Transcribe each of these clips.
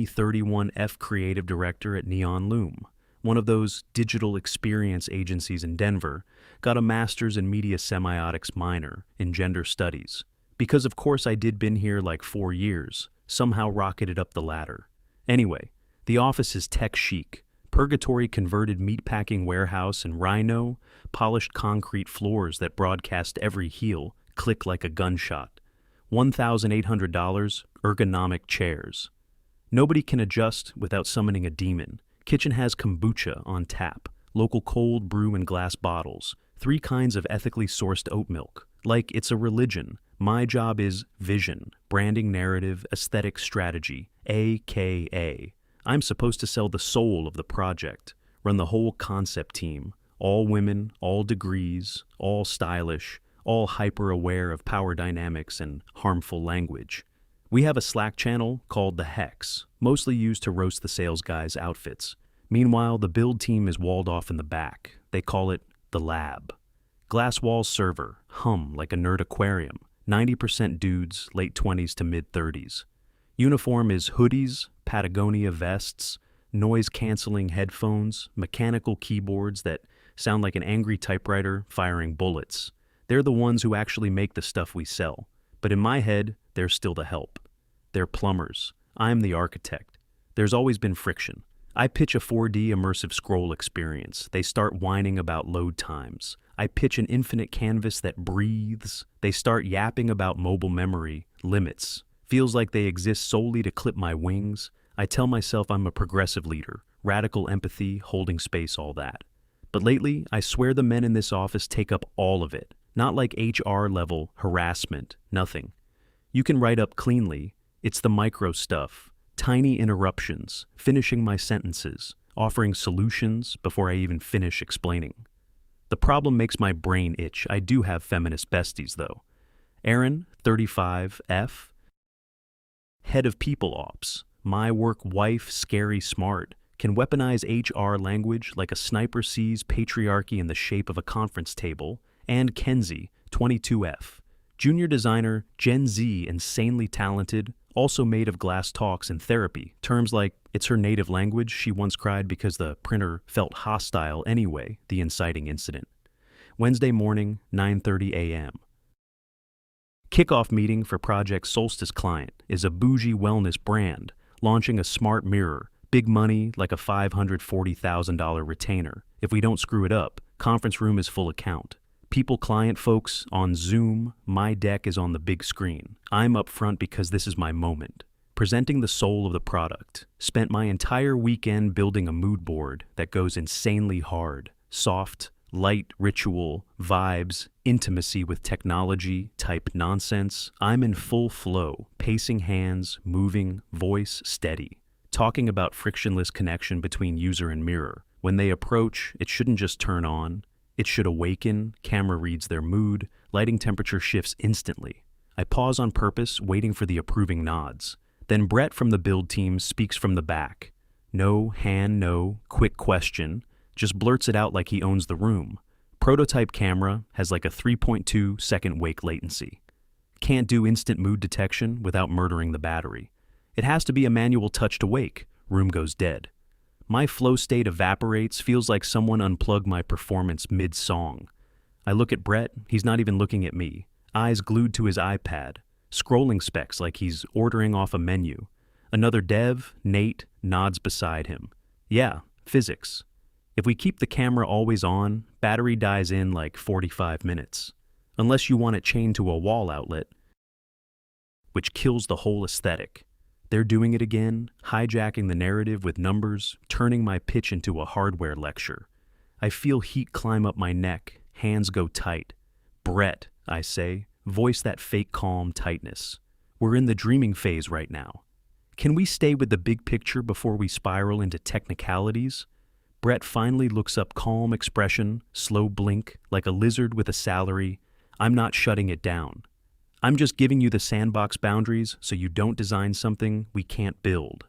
31F creative director at Neon Loom, one of those digital experience agencies in Denver, got a master's in media semiotics minor in gender studies. Because of course I did been here like 4 years, somehow rocketed up the ladder. Anyway, the office is tech chic. Purgatory converted meatpacking warehouse and Rhino, polished concrete floors that broadcast every heel, click like a gunshot. $1,800, ergonomic chairs. Nobody can adjust without summoning a demon. Kitchen has kombucha on tap, local cold brew in glass bottles, 3 kinds of ethically sourced oat milk. Like it's a religion. My job is vision, branding narrative, aesthetic strategy, AKA. I'm supposed to sell the soul of the project, run the whole concept team, all women, all degrees, all stylish, all hyper-aware of power dynamics and harmful language. We have a Slack channel called The Hex, mostly used to roast the sales guys' outfits. Meanwhile, the build team is walled off in the back. They call it the lab. Glass walls server, hum like a nerd aquarium, 90% dudes, late 20s to mid-30s. Uniform is hoodies, Patagonia vests, noise-canceling headphones, mechanical keyboards that sound like an angry typewriter firing bullets. They're the ones who actually make the stuff we sell. But in my head, they're still the help. They're plumbers. I'm the architect. There's always been friction. I pitch a 4D immersive scroll experience. They start whining about load times. I pitch an infinite canvas that breathes. They start yapping about mobile memory, limits. Feels like they exist solely to clip my wings. I tell myself I'm a progressive leader, radical empathy, holding space, all that. But lately, I swear the men in this office take up all of it. Not like HR level harassment, nothing. You can write up cleanly. It's the micro stuff, tiny interruptions, finishing my sentences, offering solutions before I even finish explaining. The problem makes my brain itch. I do have feminist besties though. Erin, 35, F, head of people ops, my work wife, scary smart, can weaponize HR language like a sniper sees patriarchy in the shape of a conference table, and Kenzie, 22F, junior designer, Gen Z, insanely talented, also made of glass talks and therapy. Terms like, it's her native language, she once cried because the printer felt hostile anyway, the inciting incident. Wednesday morning, 9:30 a.m. Kickoff meeting for Project Solstice client is a bougie wellness brand, launching a smart mirror, big money like a $540,000 retainer. If we don't screw it up, conference room is full account. People client folks on Zoom, my deck is on the big screen. I'm up front because this is my moment. Presenting the soul of the product. Spent my entire weekend building a mood board that goes insanely hard. Soft, light ritual, vibes, intimacy with technology, type nonsense. I'm in full flow, pacing hands, moving, voice steady. Talking about frictionless connection between user and mirror. When they approach, it shouldn't just turn on. It should awaken, camera reads their mood, lighting temperature shifts instantly. I pause on purpose, waiting for the approving nods. Then Brett from the build team speaks from the back. No, hand, no, quick question. Just blurts it out like he owns the room. Prototype camera has like a 3.2 second wake latency. Can't do instant mood detection without murdering the battery. It has to be a manual touch to wake. Room goes dead. My flow state evaporates, feels like someone unplugged my performance mid-song. I look at Brett, he's not even looking at me. Eyes glued to his iPad, scrolling specs like he's ordering off a menu. Another dev, Nate, nods beside him. Yeah, physics. If we keep the camera always on, battery dies in like 45 minutes. Unless you want it chained to a wall outlet, which kills the whole aesthetic. They're doing it again, hijacking the narrative with numbers, turning my pitch into a hardware lecture. I feel heat climb up my neck, hands go tight. Brett, I say, voice that fake calm tightness. We're in the dreaming phase right now. Can we stay with the big picture before we spiral into technicalities? Brett finally looks up, calm expression, slow blink, like a lizard with a salary. I'm not shutting it down. I'm just giving you the sandbox boundaries so you don't design something we can't build.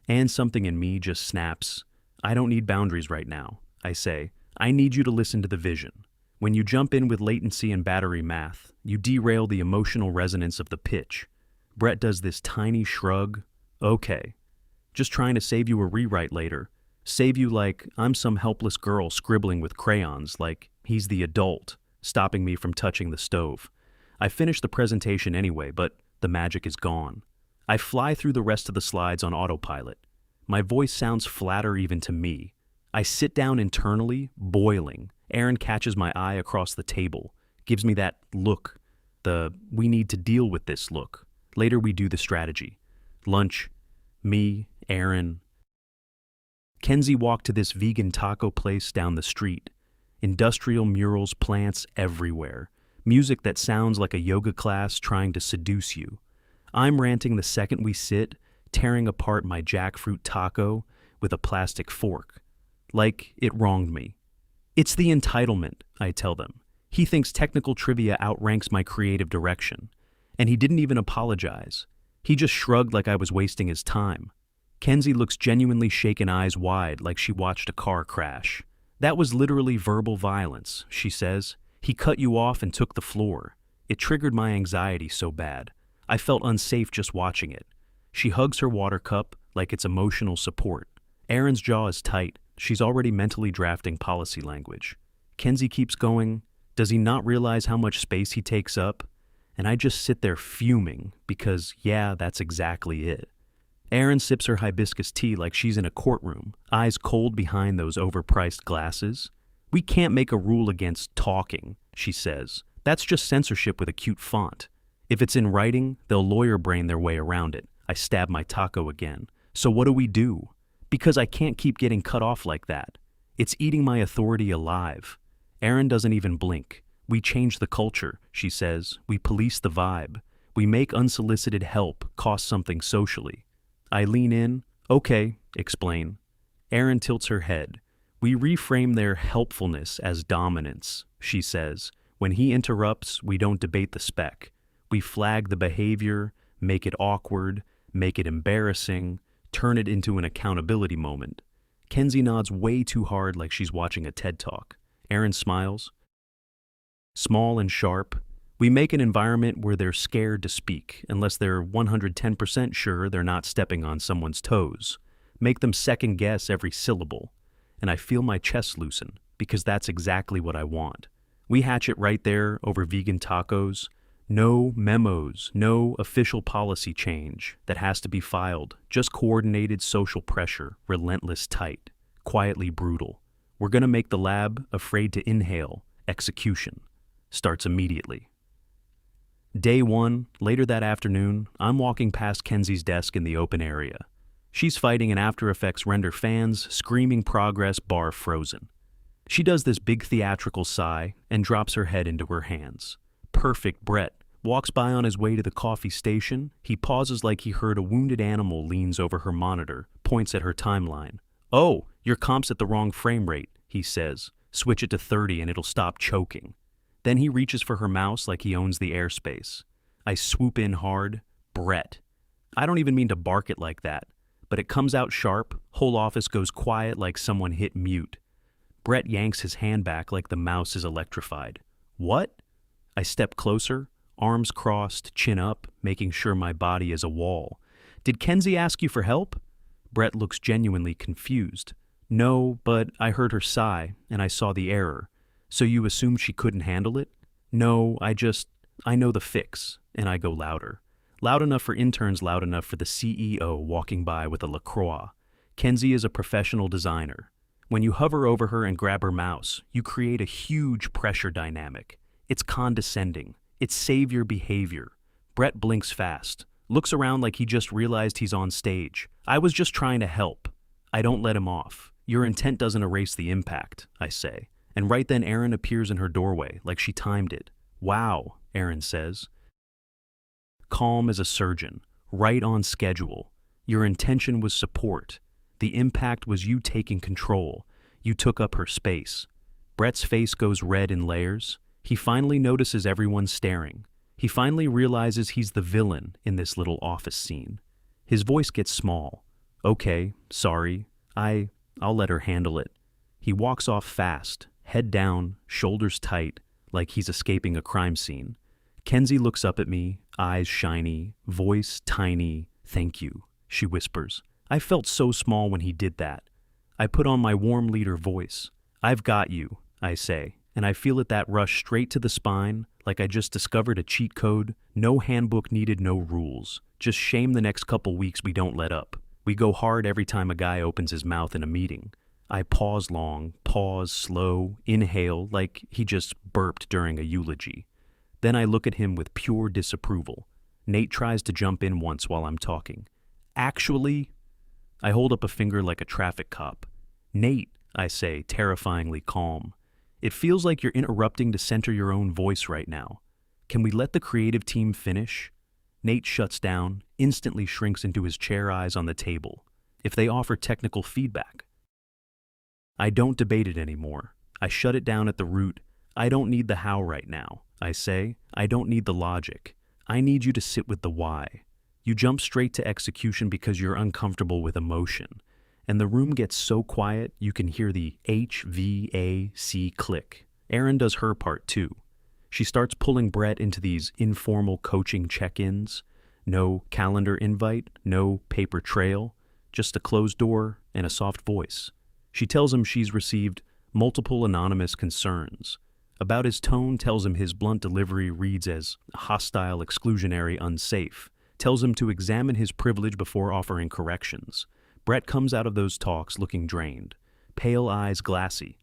And something in me just snaps. I don't need boundaries right now, I say. I need you to listen to the vision. When you jump in with latency and battery math, you derail the emotional resonance of the pitch. Brett does this tiny shrug. Okay. Just trying to save you a rewrite later. Save you like I'm some helpless girl scribbling with crayons, like he's the adult, stopping me from touching the stove. I finish the presentation anyway, but the magic is gone. I fly through the rest of the slides on autopilot. My voice sounds flatter even to me. I sit down internally, boiling. Aaron catches my eye across the table, gives me that look, the we need to deal with this look. Later we do the strategy. Lunch, me, Aaron. Kenzie walked to this vegan taco place down the street. Industrial murals, plants everywhere. Music that sounds like a yoga class trying to seduce you. I'm ranting the second we sit, tearing apart my jackfruit taco with a plastic fork. Like it wronged me. It's the entitlement, I tell them. He thinks technical trivia outranks my creative direction. And he didn't even apologize. He just shrugged like I was wasting his time. Kenzie looks genuinely shaken, eyes wide, like she watched a car crash. That was literally verbal violence, she says. He cut you off and took the floor. It triggered my anxiety so bad. I felt unsafe just watching it. She hugs her water cup like it's emotional support. Erin's jaw is tight. She's already mentally drafting policy language. Kenzie keeps going. Does he not realize how much space he takes up? And I just sit there fuming because, yeah, that's exactly it. Erin sips her hibiscus tea like she's in a courtroom, eyes cold behind those overpriced glasses. We can't make a rule against talking, she says. That's just censorship with a cute font. If it's in writing, they'll lawyer brain their way around it. I stab my taco again. So what do we do? Because I can't keep getting cut off like that. It's eating my authority alive. Erin doesn't even blink. We change the culture, she says. We police the vibe. We make unsolicited help cost something socially. I lean in. Okay, explain. Erin tilts her head. We reframe their helpfulness as dominance, she says. When he interrupts, we don't debate the spec. We flag the behavior, make it awkward, make it embarrassing, turn it into an accountability moment. Kenzie nods way too hard like she's watching a TED Talk. Erin smiles. Small and sharp, we make an environment where they're scared to speak unless they're 110% sure they're not stepping on someone's toes. Make them second guess every syllable. And I feel my chest loosen because that's exactly what I want. We hatch it right there over vegan tacos. No memos, no official policy change that has to be filed, just coordinated social pressure, relentless tight, quietly brutal. We're gonna make the lab afraid to inhale. Execution starts immediately. Day one, later that afternoon, I'm walking past Kenzie's desk in the open area. She's fighting an After Effects render fans, screaming progress bar frozen. She does this big theatrical sigh and drops her head into her hands. Perfect Brett walks by on his way to the coffee station. He pauses like he heard a wounded animal, leans over her monitor, points at her timeline. Oh, your comp's at the wrong frame rate, he says. Switch it to 30 and it'll stop choking. Then he reaches for her mouse like he owns the airspace. I swoop in hard. Brett. I don't even mean to bark it like that, but it comes out sharp. Whole office goes quiet like someone hit mute. Brett yanks his hand back like the mouse is electrified. What? I step closer, arms crossed, chin up, making sure my body is a wall. Did Kenzie ask you for help? Brett looks genuinely confused. No, but I heard her sigh, and I saw the error. So you assumed she couldn't handle it? No, I know the fix, and I go louder. Loud enough for interns, loud enough for the CEO walking by with a LaCroix. Kenzie is a professional designer. When you hover over her and grab her mouse, you create a huge pressure dynamic. It's condescending. It's savior behavior. Brett blinks fast, looks around like he just realized he's on stage. I was just trying to help. I don't let him off. Your intent doesn't erase the impact, I say. And right then Erin appears in her doorway, like she timed it. Wow, Erin says. Calm as a surgeon, right on schedule. Your intention was support. The impact was you taking control. You took up her space. Brett's face goes red in layers. He finally notices everyone staring. He finally realizes he's the villain in this little office scene. His voice gets small. Okay, sorry. I'll let her handle it. He walks off fast, head down, shoulders tight, like he's escaping a crime scene. Kenzie looks up at me, eyes shiny, voice tiny. Thank you, she whispers. I felt so small when he did that. I put on my warm leader voice. "I've got you," I say, and I feel it that rush straight to the spine, like I just discovered a cheat code. No handbook needed, no rules. Just shame the next couple weeks we don't let up. We go hard every time a guy opens his mouth in a meeting. I pause long, pause slow, inhale like he just burped during a eulogy. Then I look at him with pure disapproval. Nate tries to jump in once while I'm talking. "Actually," I hold up a finger like a traffic cop. "Nate," I say, terrifyingly calm. "It feels like you're interrupting to center your own voice right now. Can we let the creative team finish?" Nate shuts down, instantly shrinks into his chair, eyes on the table. If they offer technical feedback. I don't debate it anymore. I shut it down at the root. "I don't need the how right now," I say. "I don't need the logic. I need you to sit with the why." You jump straight to execution because you're uncomfortable with emotion. And the room gets so quiet you can hear the HVAC click. Erin does her part too. She starts pulling Brett into these informal coaching check-ins. No calendar invite, no paper trail, just a closed door and a soft voice. She tells him she's received multiple anonymous concerns. About his tone, tells him his blunt delivery reads as hostile, exclusionary, unsafe. Tells him to examine his privilege before offering corrections. Brett comes out of those talks looking drained, pale eyes glassy,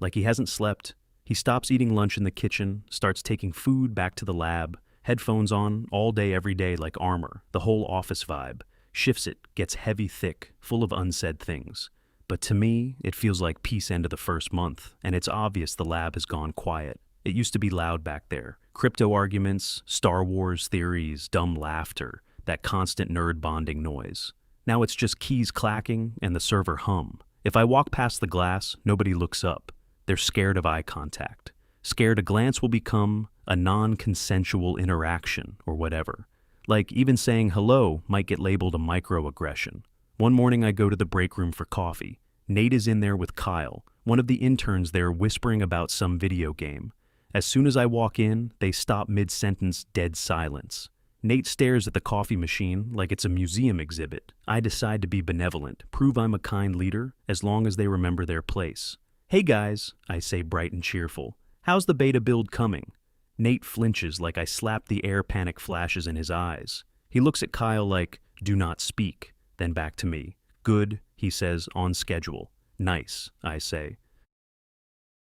like he hasn't slept. He stops eating lunch in the kitchen, starts taking food back to the lab, headphones on all day every day like armor, the whole office vibe. Shifts it, gets heavy, thick, full of unsaid things. But to me, it feels like peace end of the first month, and it's obvious the lab has gone quiet. It used to be loud back there. Crypto arguments, Star Wars theories, dumb laughter, that constant nerd bonding noise. Now it's just keys clacking and the server hum. If I walk past the glass, nobody looks up. They're scared of eye contact. Scared a glance will become a non-consensual interaction or whatever. Like even saying hello might get labeled a microaggression. One morning I go to the break room for coffee. Nate is in there with Kyle, one of the interns there, whispering about some video game. As soon as I walk in, they stop mid-sentence, dead silence. Nate stares at the coffee machine like it's a museum exhibit. I decide to be benevolent, prove I'm a kind leader, as long as they remember their place. "Hey guys," I say bright and cheerful. "How's the beta build coming?" Nate flinches like I slapped the air, panic flashes in his eyes. He looks at Kyle like, "Do not speak," then back to me. "Good," he says, "on schedule." "Nice," I say.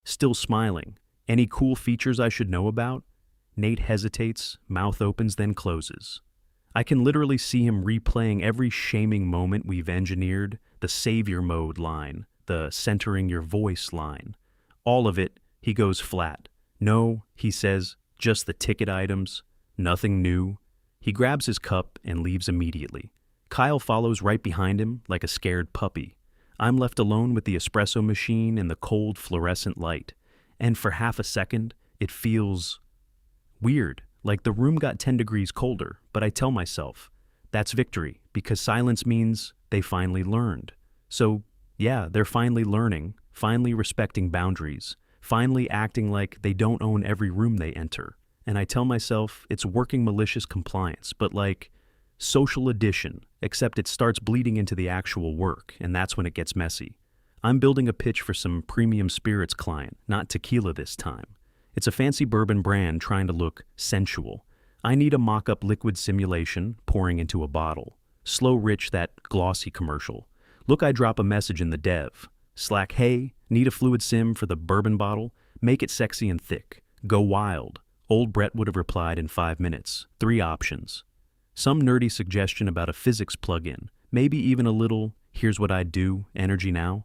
Still smiling. "Any cool features I should know about?" Nate hesitates, mouth opens, then closes. I can literally see him replaying every shaming moment we've engineered, the savior mode line, the centering your voice line. All of it, he goes flat. "No," he says, "just the ticket items. Nothing new." He grabs his cup and leaves immediately. Kyle follows right behind him like a scared puppy. I'm left alone with the espresso machine and the cold fluorescent light. And for half a second, it feels weird, like the room got 10 degrees colder, but I tell myself, that's victory, because silence means they finally learned. So, yeah, they're finally learning, finally respecting boundaries, finally acting like they don't own every room they enter. And I tell myself it's working malicious compliance, but like social addition, except it starts bleeding into the actual work, and that's when it gets messy. I'm building a pitch for some premium spirits client, not tequila this time. It's a fancy bourbon brand trying to look sensual. I need a mock-up liquid simulation pouring into a bottle. Slow rich, that glossy commercial. Look, I drop a message in the dev. Slack, "Hey, need a fluid sim for the bourbon bottle? Make it sexy and thick. Go wild." Old Brett would have replied in 5 minutes. 3 options. Some nerdy suggestion about a physics plugin. Maybe even a little, "here's what I'd do," energy now.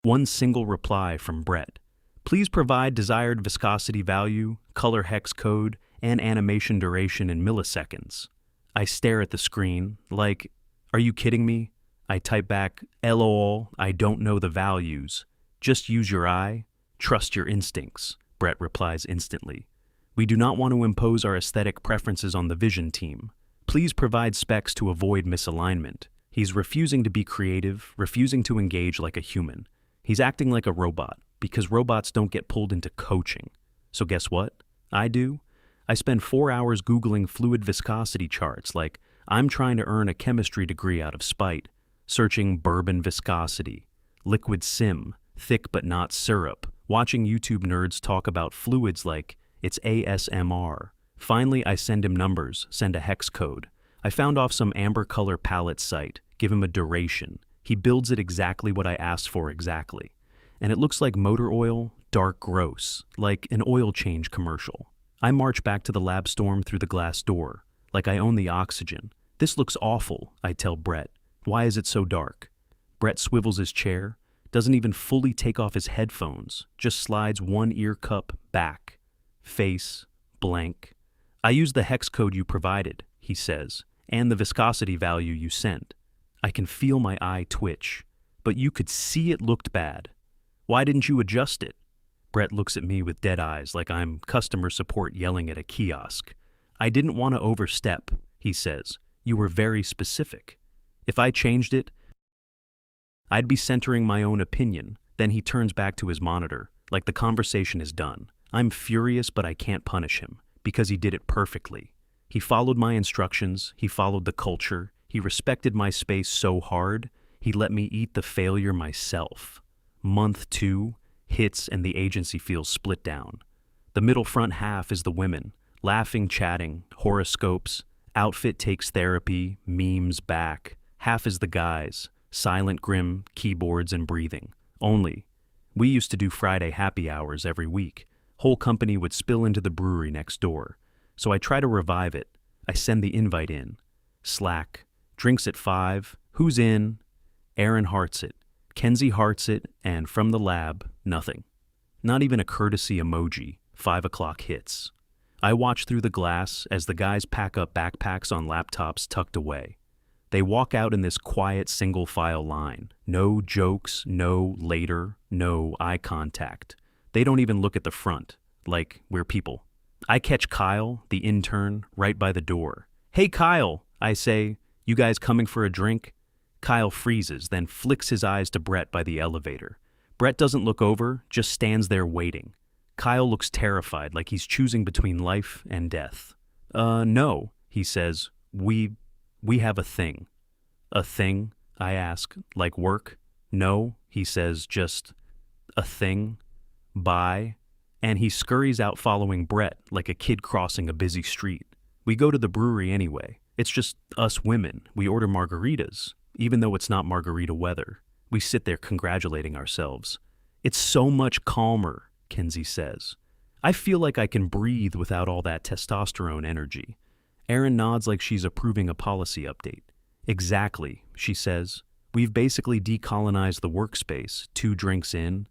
One single reply from Brett. "Please provide desired viscosity value, color hex code, and animation duration in milliseconds." I stare at the screen, like, are you kidding me? I type back, "LOL, I don't know the values. Just use your eye. Trust your instincts," Brett replies instantly. "We do not want to impose our aesthetic preferences on the vision team. Please provide specs to avoid misalignment." He's refusing to be creative, refusing to engage like a human. He's acting like a robot, because robots don't get pulled into coaching. So guess what? I do. I spend 4 hours Googling fluid viscosity charts like I'm trying to earn a chemistry degree out of spite, searching bourbon viscosity, liquid sim, thick but not syrup, watching YouTube nerds talk about fluids like it's ASMR. Finally, I send him numbers, send a hex code. I found off some amber color palette site, give him a duration. He builds it exactly what I asked for exactly. And it looks like motor oil, dark gross, like an oil change commercial. I march back to the lab storm through the glass door, like I own the oxygen. This looks awful, I tell Brett. Why is it so dark? Brett swivels his chair, doesn't even fully take off his headphones, just slides one ear cup back. Face blank. I used the hex code you provided, he says, and the viscosity value you sent. I can feel my eye twitch, but you could see it looked bad. Why didn't you adjust it? Brett looks at me with dead eyes like I'm customer support yelling at a kiosk. I didn't want to overstep, he says. You were very specific. If I changed it, I'd be centering my own opinion. Then he turns back to his monitor, like the conversation is done. I'm furious, but I can't punish him, because he did it perfectly. He followed my instructions, he followed the culture, he respected my space so hard, he let me eat the failure myself. Month 2 hits and the agency feels split down. The middle front half is the women, laughing, chatting, horoscopes, outfit takes therapy, memes back. Half is the guys, silent, grim, keyboards and breathing. Only, we used to do Friday happy hours every week. Whole company would spill into the brewery next door. So I try to revive it. I send the invite in. Slack. Drinks at 5. Who's in? Aaron hearts it. Kenzie hearts it, and from the lab, nothing. Not even a courtesy emoji. 5 o'clock hits. I watch through the glass as the guys pack up backpacks on laptops tucked away. They walk out in this quiet single-file line. No jokes, no later, no eye contact. They don't even look at the front, like we're people. I catch Kyle, the intern, right by the door. Hey Kyle, I say, you guys coming for a drink? Kyle freezes, then flicks his eyes to Brett by the elevator. Brett doesn't look over, just stands there waiting. Kyle looks terrified, like he's choosing between life and death. No, he says, we have a thing. A thing? I ask, like work? No, he says, just a thing. Bye. And he scurries out following Brett like a kid crossing a busy street. We go to the brewery anyway. It's just us women. We order margaritas, even though it's not margarita weather. We sit there congratulating ourselves. It's so much calmer, Kenzie says. I feel like I can breathe without all that testosterone energy. Erin nods like she's approving a policy update. Exactly, she says. We've basically decolonized the workspace, 2 drinks in.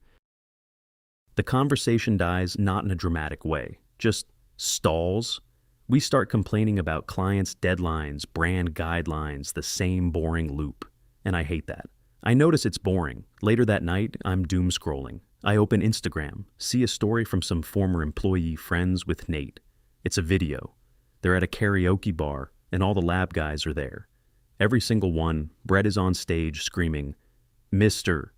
The conversation dies not in a dramatic way, just stalls. We start complaining about clients' deadlines, brand guidelines, the same boring loop. And I hate that. I notice it's boring. Later that night, I'm doom scrolling. I open Instagram, see a story from some former employee friends with Nate. It's a video. They're at a karaoke bar, and all the lab guys are there. Every single one. Brett is on stage screaming, Mr.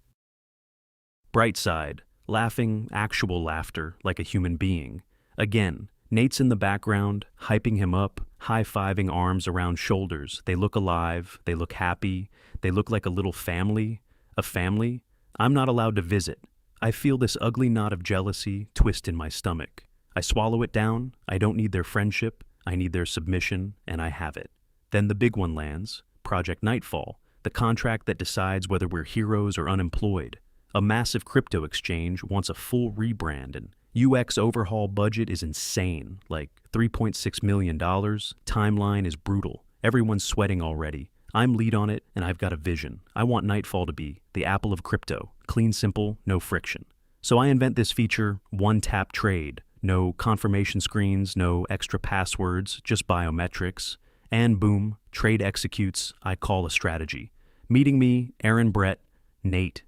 Brightside, laughing, actual laughter, like a human being. Again, Nate's in the background, hyping him up, high-fiving arms around shoulders. They look alive, they look happy, they look like a little family. A family? I'm not allowed to visit. I feel this ugly knot of jealousy twist in my stomach. I swallow it down. I don't need their friendship. I need their submission, and I have it. Then the big one lands, Project Nightfall, the contract that decides whether we're heroes or unemployed. A massive crypto exchange wants a full rebrand, and UX overhaul budget is insane, like $3.6 million. Timeline is brutal. Everyone's sweating already. I'm lead on it, and I've got a vision. I want Nightfall to be the Apple of crypto. Clean, simple, no friction. So I invent this feature, one-tap trade. No confirmation screens, no extra passwords, just biometrics. And boom, trade executes. I call a strategy. Meeting me, Aaron, Brett, Nate.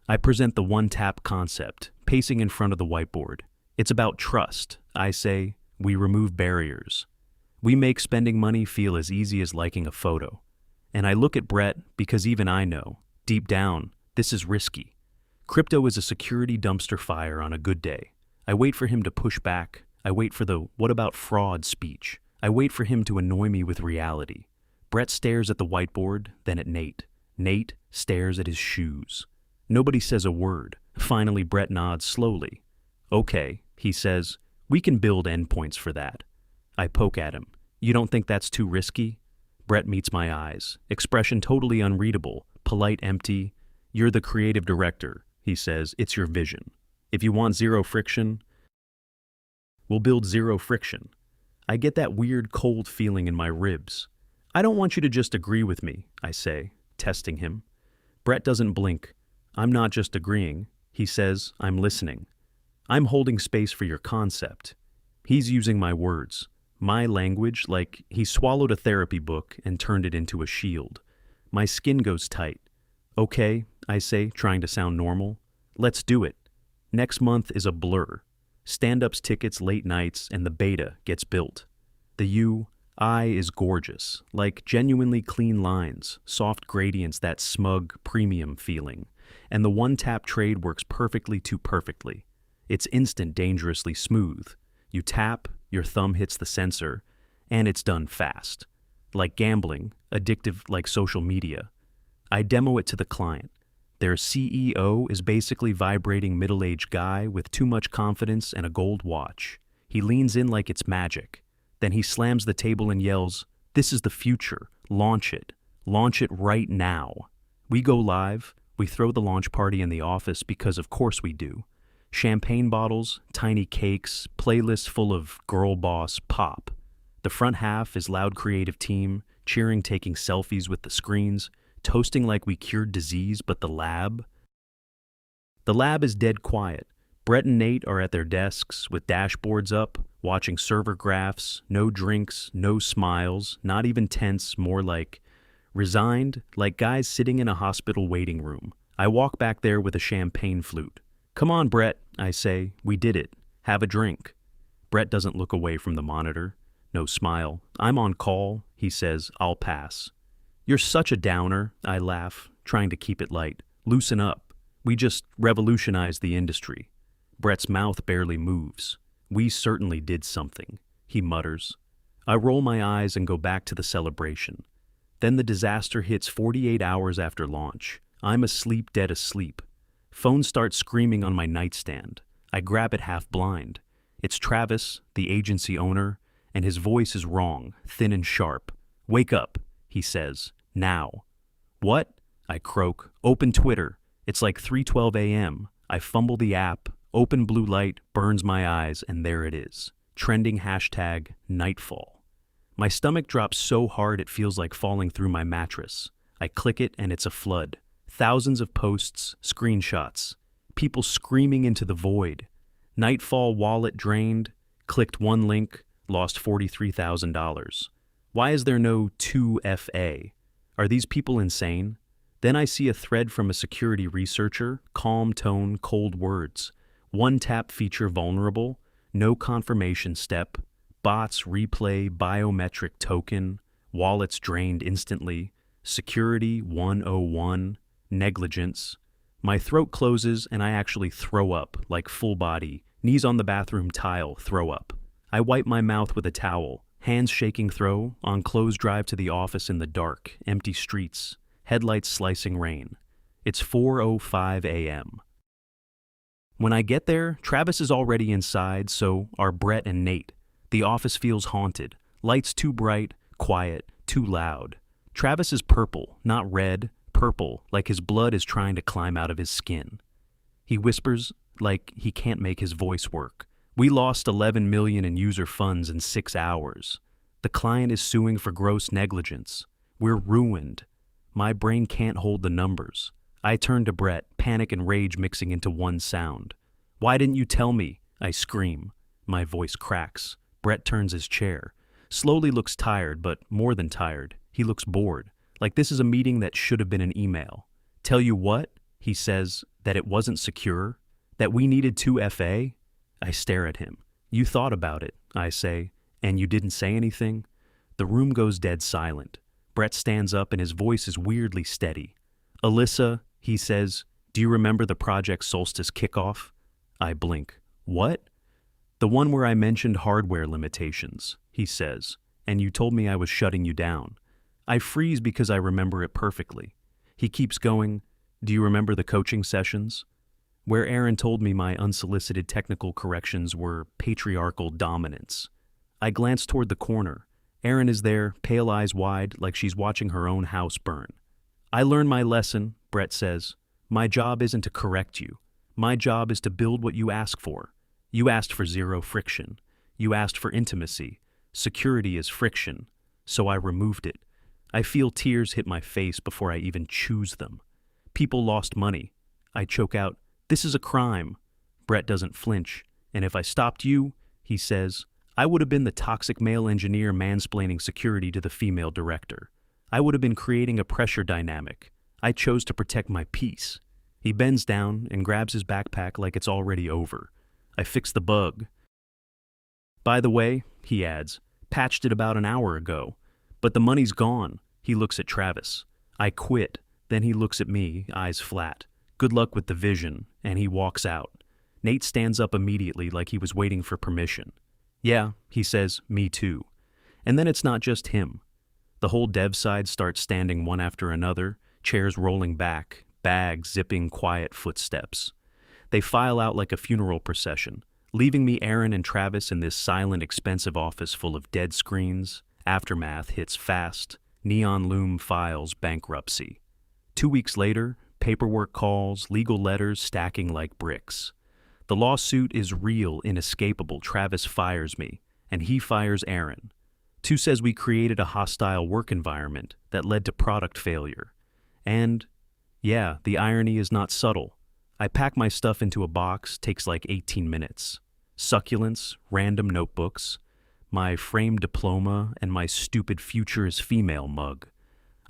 I present the one-tap concept, pacing in front of the whiteboard. It's about trust. I say, we remove barriers. We make spending money feel as easy as liking a photo. And I look at Brett because even I know, deep down, this is risky. Crypto is a security dumpster fire on a good day. I wait for him to push back. I wait for the what about fraud speech. I wait for him to annoy me with reality. Brett stares at the whiteboard, then at Nate. Nate stares at his shoes. Nobody says a word. Finally, Brett nods slowly. Okay, he says, we can build endpoints for that. I poke at him. You don't think that's too risky? Brett meets my eyes. Expression totally unreadable. Polite, empty. You're the creative director, he says. It's your vision. If you want zero friction, we'll build zero friction. I get that weird cold feeling in my ribs. I don't want you to just agree with me, I say, testing him. Brett doesn't blink. I'm not just agreeing. He says, I'm listening. I'm holding space for your concept. He's using my words, my language, like he swallowed a therapy book and turned it into a shield. My skin goes tight. Okay, I say, trying to sound normal. Let's do it. Next month is a blur. Stand-ups tickets late nights and the beta gets built. The UI is gorgeous, like genuinely clean lines, soft gradients, that smug premium feeling. And the one-tap trade works perfectly too perfectly. It's instant, dangerously smooth. You tap, your thumb hits the sensor, and it's done fast. Like gambling, addictive like social media. I demo it to the client. Their CEO is basically vibrating middle-aged guy with too much confidence and a gold watch. He leans in like it's magic. Then he slams the table and yells, "This is the future. Launch it. Launch it right now." We go live. We throw the launch party in the office because of course we do. Champagne bottles, tiny cakes, playlists full of girl boss pop. The front half is loud creative team, cheering, taking selfies with the screens, toasting like we cured disease, but the lab is dead quiet. Brett and Nate are at their desks with dashboards up, watching server graphs, no drinks, no smiles, not even tense, more like resigned, like guys sitting in a hospital waiting room. I walk back there with a champagne flute. Come on, Brett, I say, we did it. Have a drink. Brett doesn't look away from the monitor. No smile. I'm on call, he says, I'll pass. You're such a downer, I laugh, trying to keep it light. Loosen up. We just revolutionized the industry. Brett's mouth barely moves. We certainly did something, he mutters. I roll my eyes and go back to the celebration. Then the disaster hits 48 hours after launch. I'm asleep, dead asleep. Phone starts screaming on my nightstand. I grab it half blind. It's Travis, the agency owner, and his voice is wrong, thin and sharp. Wake up, he says. Now. What? I croak. Open Twitter. It's like 3:12 a.m. I fumble the app. Open blue light burns my eyes, and there it is. Trending hashtag Nightfall. My stomach drops so hard it feels like falling through my mattress. I click it and it's a flood. Thousands of posts, screenshots, people screaming into the void. Nightfall wallet drained, clicked one link, lost $43,000. Why is there no 2FA? Are these people insane? Then I see a thread from a security researcher, calm tone, cold words. One tap feature vulnerable, no confirmation step, bots replay biometric token, wallets drained instantly, security 101, negligence. My throat closes and I actually throw up, like full body, knees on the bathroom tile, throw up. I wipe my mouth with a towel, hands shaking throw, on closed drive to the office in the dark, empty streets, headlights slicing rain. It's 4:05 a.m. When I get there, Travis is already inside, so are Brett and Nate. The office feels haunted. Lights too bright, quiet, too loud. Travis is purple, not red, purple, like his blood is trying to climb out of his skin. He whispers like he can't make his voice work. We lost 11 million in user funds in 6 hours. The client is suing for gross negligence. We're ruined. My brain can't hold the numbers. I turn to Brett, panic and rage mixing into one sound. Why didn't you tell me? I scream. My voice cracks. Brett turns his chair. Slowly looks tired, but more than tired. He looks bored. Like this is a meeting that should have been an email. Tell you what? He says, that it wasn't secure? That we needed 2FA? I stare at him. You thought about it, I say, and you didn't say anything? The room goes dead silent. Brett stands up and his voice is weirdly steady. Alyssa, he says, do you remember the Project Solstice kickoff? I blink. What? The one where I mentioned hardware limitations, he says, and you told me I was shutting you down. I freeze because I remember it perfectly. He keeps going, "Do you remember the coaching sessions?" Where Aaron told me my unsolicited technical corrections were patriarchal dominance. I glance toward the corner. Aaron is there, pale eyes wide, like she's watching her own house burn. "I learned my lesson," Brett says. "My job isn't to correct you. My job is to build what you ask for. You asked for zero friction. You asked for intimacy. Security is friction. So I removed it. I feel tears hit my face before I even choose them. People lost money. I choke out, 'This is a crime.' Brett doesn't flinch. 'And if I stopped you,' he says, 'I would have been the toxic male engineer mansplaining security to the female director. I would have been creating a pressure dynamic. I chose to protect my peace.' He bends down and grabs his backpack like it's already over. I fix the bug. 'By the way,' he adds, 'patched it about an hour ago. But the money's gone.' He looks at Travis. I quit. Then he looks at me, eyes flat. 'Good luck with the vision,' and he walks out. Nate stands up immediately like he was waiting for permission. 'Yeah,' he says, 'me too.' And then it's not just him. The whole dev side starts standing one after another, chairs rolling back, bags zipping quiet footsteps. They file out like a funeral procession, leaving me, Aaron, and Travis in this silent, expensive office full of dead screens. Aftermath hits fast. Neon Loom files bankruptcy. 2 weeks later, paperwork calls, legal letters stacking like bricks. The lawsuit is real, inescapable. Travis fires me, and he fires Aaron. 2 says we created a hostile work environment that led to product failure. And, yeah, the irony is not subtle. I pack my stuff into a box, takes like 18 minutes. Succulents, random notebooks, my framed diploma, and my stupid future is female mug.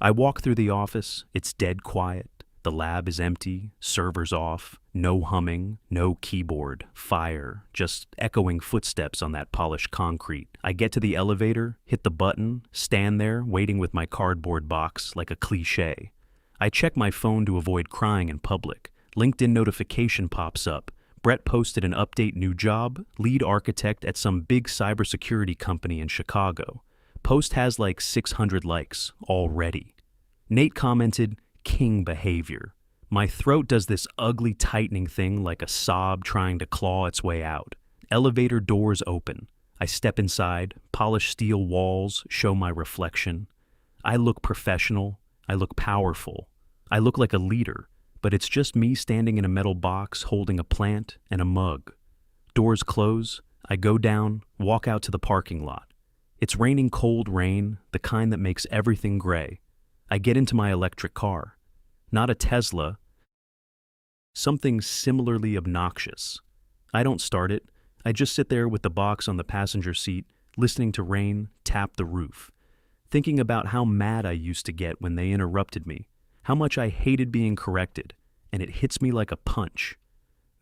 I walk through the office, it's dead quiet. The lab is empty, servers off, no humming, no keyboard, fire, just echoing footsteps on that polished concrete. I get to the elevator, hit the button, stand there, waiting with my cardboard box like a cliché. I check my phone to avoid crying in public. LinkedIn notification pops up. Brett posted an update, new job, lead architect at some big cybersecurity company in Chicago. Post has like 600 likes already. Nate commented, "King behavior." My throat does this ugly tightening thing like a sob trying to claw its way out. Elevator doors open. I step inside, polished steel walls show my reflection. I look professional. I look powerful. I look like a leader, but it's just me standing in a metal box holding a plant and a mug. Doors close. I go down, walk out to the parking lot. It's raining cold rain, the kind that makes everything gray. I get into my electric car. Not a Tesla. Something similarly obnoxious. I don't start it. I just sit there with the box on the passenger seat, listening to rain tap the roof, thinking about how mad I used to get when they interrupted me, how much I hated being corrected, and it hits me like a punch.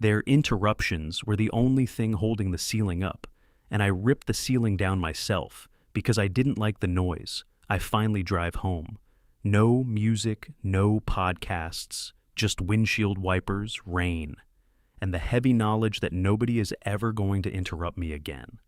Their interruptions were the only thing holding the ceiling up, and I ripped the ceiling down myself because I didn't like the noise. I finally drive home. No music, no podcasts, just windshield wipers, rain, and the heavy knowledge that nobody is ever going to interrupt me again.